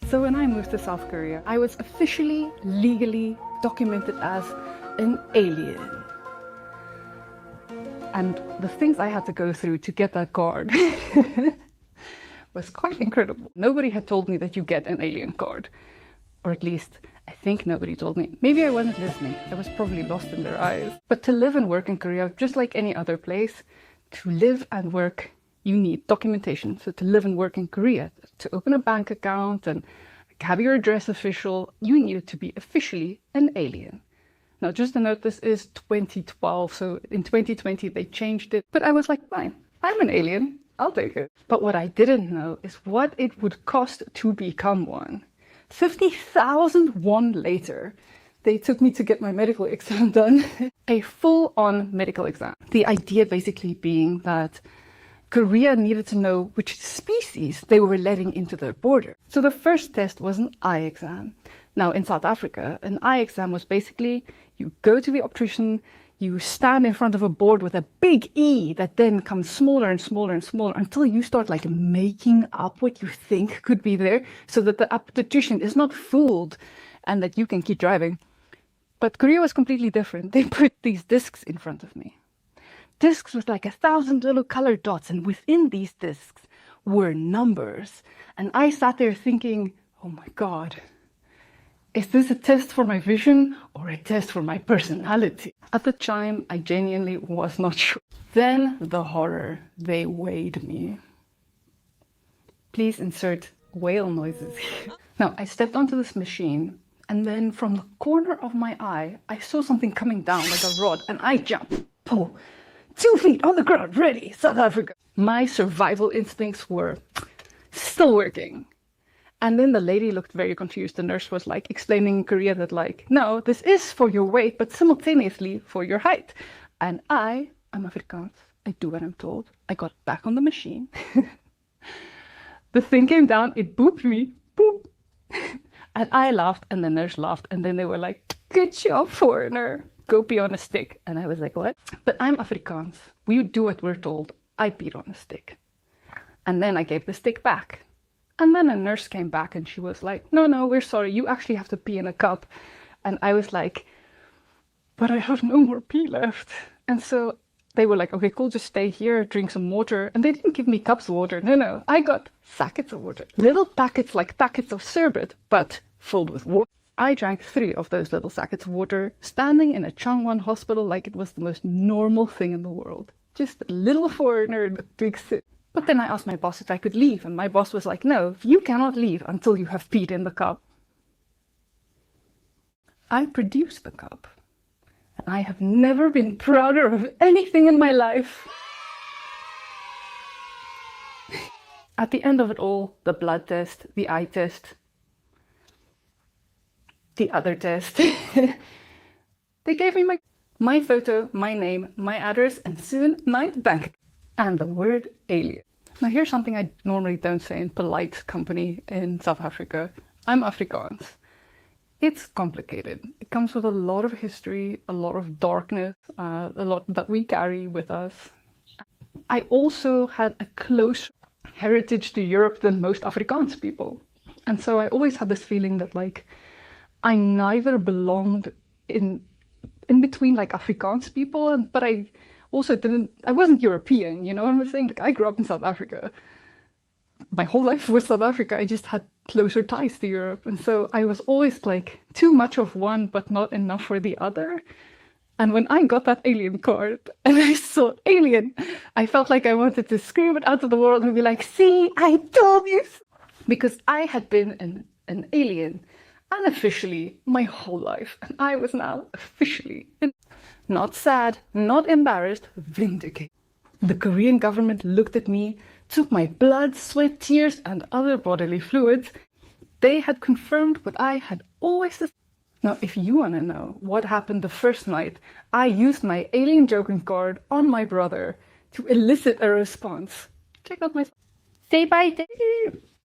So when I moved to South Korea, I was officially, legally documented as an alien. And the things I had to go through to get that card was quite incredible. Nobody had told me that you get an alien card. Or at least, I think nobody told me. Maybe I wasn't listening. I was probably lost in their eyes. But to live and work in Korea, just like any other place, to live and work, you need documentation. So to live and work in Korea, to open a bank account and have your address official, you needed to be officially an alien. Now, just to note, this is 2012, so in 2020 they changed it. But I was like, fine, I'm an alien, I'll take it. But what I didn't know is what it would cost to become one. 50,000 won later, they took me to get my medical exam done. A full-on medical exam. The idea basically being that Korea needed to know which species they were letting into their border. So the first test was an eye exam. Now in South Africa, an eye exam was basically you go to the optician, you stand in front of a board with a big E that then comes smaller and smaller and smaller until you start like making up what you think could be there so that the optician is not fooled and that you can keep driving. But Korea was completely different. They put these discs in front of me. Discs with like 1,000 little colored dots, and within these discs were numbers. And I sat there thinking, oh my God, is this a test for my vision or a test for my personality? At the time, I genuinely was not sure. Then the horror, they weighed me. Please insert whale noises here. Now, I stepped onto this machine, and then from the corner of my eye, I saw something coming down like a rod, and I jumped. Pull. 2 feet on the ground, ready, South Africa. My survival instincts were still working. And then the lady looked very confused. The nurse was like explaining in Korea that like, no, this is for your weight, but simultaneously for your height. And I'm Afrikaans. I do what I'm told. I got back on the machine. The thing came down, it booped me, boop. And I laughed and the nurse laughed. And then they were like, good job, foreigner. Go pee on a stick. And I was like, what? But I'm Afrikaans. We do what we're told. I peed on a stick. And then I gave the stick back. And then a nurse came back and she was like, no, we're sorry. You actually have to pee in a cup. And I was like, but I have no more pee left. And so they were like, okay, cool, just stay here, drink some water. And they didn't give me cups of water. No, I got sackets of water. Little packets like packets of sherbet, but filled with water. I drank 3 of those little sackets of water, standing in a Changwon hospital like it was the most normal thing in the world. Just a little foreigner in a big city. But then I asked my boss if I could leave, and my boss was like, no, you cannot leave until you have peed in the cup. I produced the cup, and I have never been prouder of anything in my life. At the end of it all, the blood test, the eye test, the other test. They gave me my photo, my name, my address, and soon my bank. And the word alien. Now here's something I normally don't say in polite company in South Africa. I'm Afrikaans. It's complicated. It comes with a lot of history, a lot of darkness, a lot that we carry with us. I also had a close heritage to Europe than most Afrikaans people. And so I always had this feeling that like, I neither belonged in between like Afrikaans people, but I also I wasn't European, you know what I'm saying? Like, I grew up in South Africa. My whole life was South Africa. I just had closer ties to Europe. And so I was always like too much of one, but not enough for the other. And when I got that alien card and I saw alien, I felt like I wanted to scream it out to the world and be like, see, I told you. Because I had been an alien unofficially my whole life. And I was now officially not sad, not embarrassed, vindicated. The Korean government looked at me, took my blood, sweat, tears, and other bodily fluids. They had confirmed what I had always said. Now, if you want to know what happened the first night, I used my alien joking card on my brother to elicit a response. Check out my... Say bye.